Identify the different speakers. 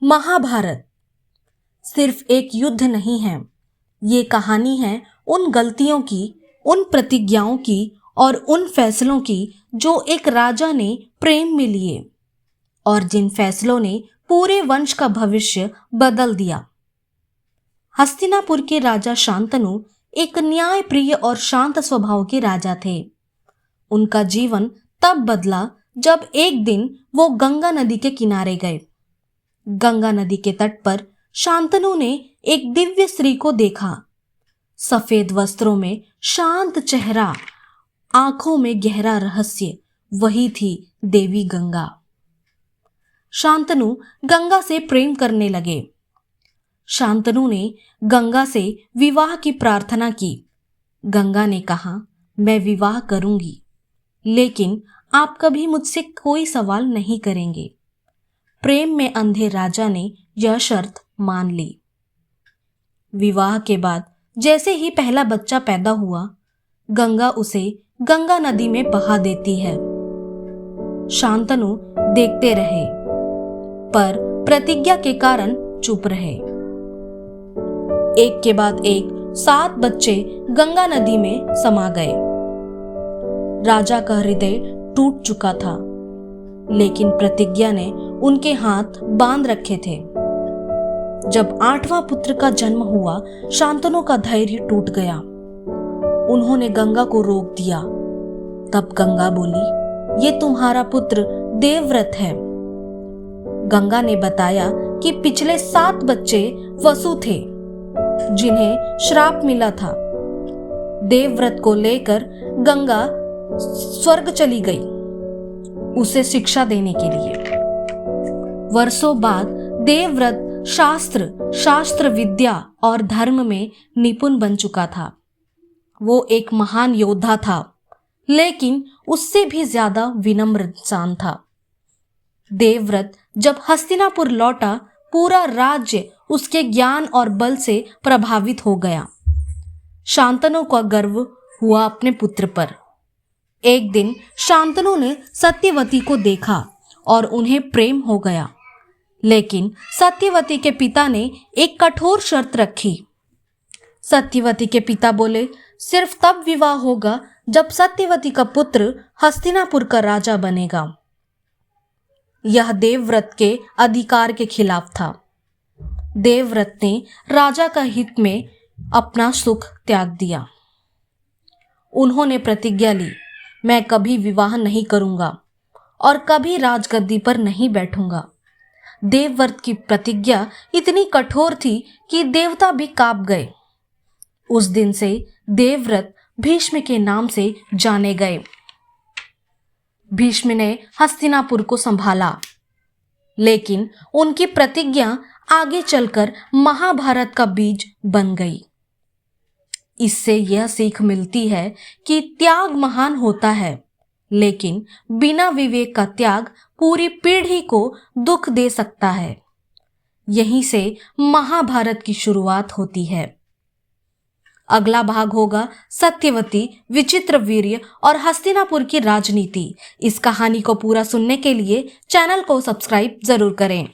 Speaker 1: महाभारत सिर्फ एक युद्ध नहीं है, ये कहानी है उन गलतियों की, उन प्रतिज्ञाओं की और उन फैसलों की जो एक राजा ने प्रेम में लिए और जिन फैसलों ने पूरे वंश का भविष्य बदल दिया। हस्तिनापुर के राजा शांतनु एक न्यायप्रिय और शांत स्वभाव के राजा थे। उनका जीवन तब बदला जब एक दिन वो गंगा नदी के किनारे गए। गंगा नदी के तट पर शांतनु ने एक दिव्य स्त्री को देखा। सफेद वस्त्रों में शांत चेहरा, आंखों में गहरा रहस्य, वही थी देवी गंगा। शांतनु गंगा से प्रेम करने लगे। शांतनु ने गंगा से विवाह की प्रार्थना की। गंगा ने कहा, मैं विवाह करूंगी, लेकिन आप कभी मुझसे कोई सवाल नहीं करेंगे। प्रेम में अंधे राजा ने यह शर्त मान ली। विवाह के बाद जैसे ही पहला बच्चा पैदा हुआ, गंगा उसे गंगा नदी में बहा देती है। शांतनु देखते रहे, पर प्रतिज्ञा के कारण चुप रहे। एक के बाद एक 7 बच्चे गंगा नदी में समा गए। राजा का हृदय टूट चुका था, लेकिन प्रतिज्ञा ने उनके हाथ बांध रखे थे। जब 8वां पुत्र का जन्म हुआ, शांतनु का धैर्य टूट गया। उन्होंने गंगा को रोक दिया। तब गंगा बोली, ये तुम्हारा पुत्र देवव्रत है। गंगा ने बताया कि पिछले 7 बच्चे वसु थे, जिन्हें श्राप मिला था। देवव्रत को लेकर गंगा स्वर्ग चली गई, उसे शिक्षा देने के लिए। वर्षों बाद देवव्रत शास्त्र विद्या और धर्म में निपुण बन चुका था। वो एक महान योद्धा था, लेकिन उससे भी ज्यादा विनम्र इंसान था। देवव्रत जब हस्तिनापुर लौटा, पूरा राज्य उसके ज्ञान और बल से प्रभावित हो गया। शांतनु का गर्व हुआ अपने पुत्र पर। एक दिन शांतनु ने सत्यवती को देखा और उन्हें प्रेम हो गया, लेकिन सत्यवती के पिता ने एक कठोर शर्त रखी। सत्यवती के पिता बोले, सिर्फ तब विवाह होगा जब सत्यवती का पुत्र हस्तिनापुर का राजा बनेगा। यह देवव्रत के अधिकार के खिलाफ था। देवव्रत ने राजा का हित में अपना सुख त्याग दिया। उन्होंने प्रतिज्ञा ली, मैं कभी विवाह नहीं करूंगा और कभी राजगद्दी पर नहीं बैठूंगा। देवव्रत की प्रतिज्ञा इतनी कठोर थी कि देवता भी कांप गए। उस दिन से देवव्रत भीष्म के नाम से जाने गए। भीष्म ने हस्तिनापुर को संभाला, लेकिन उनकी प्रतिज्ञा आगे चलकर महाभारत का बीज बन गई। इससे यह सीख मिलती है कि त्याग महान होता है, लेकिन बिना विवेक का त्याग पूरी पीढ़ी को दुख दे सकता है। यहीं से महाभारत की शुरुआत होती है। अगला भाग होगा सत्यवती, विचित्रवीर्य और हस्तिनापुर की राजनीति। इस कहानी को पूरा सुनने के लिए चैनल को सब्सक्राइब जरूर करें।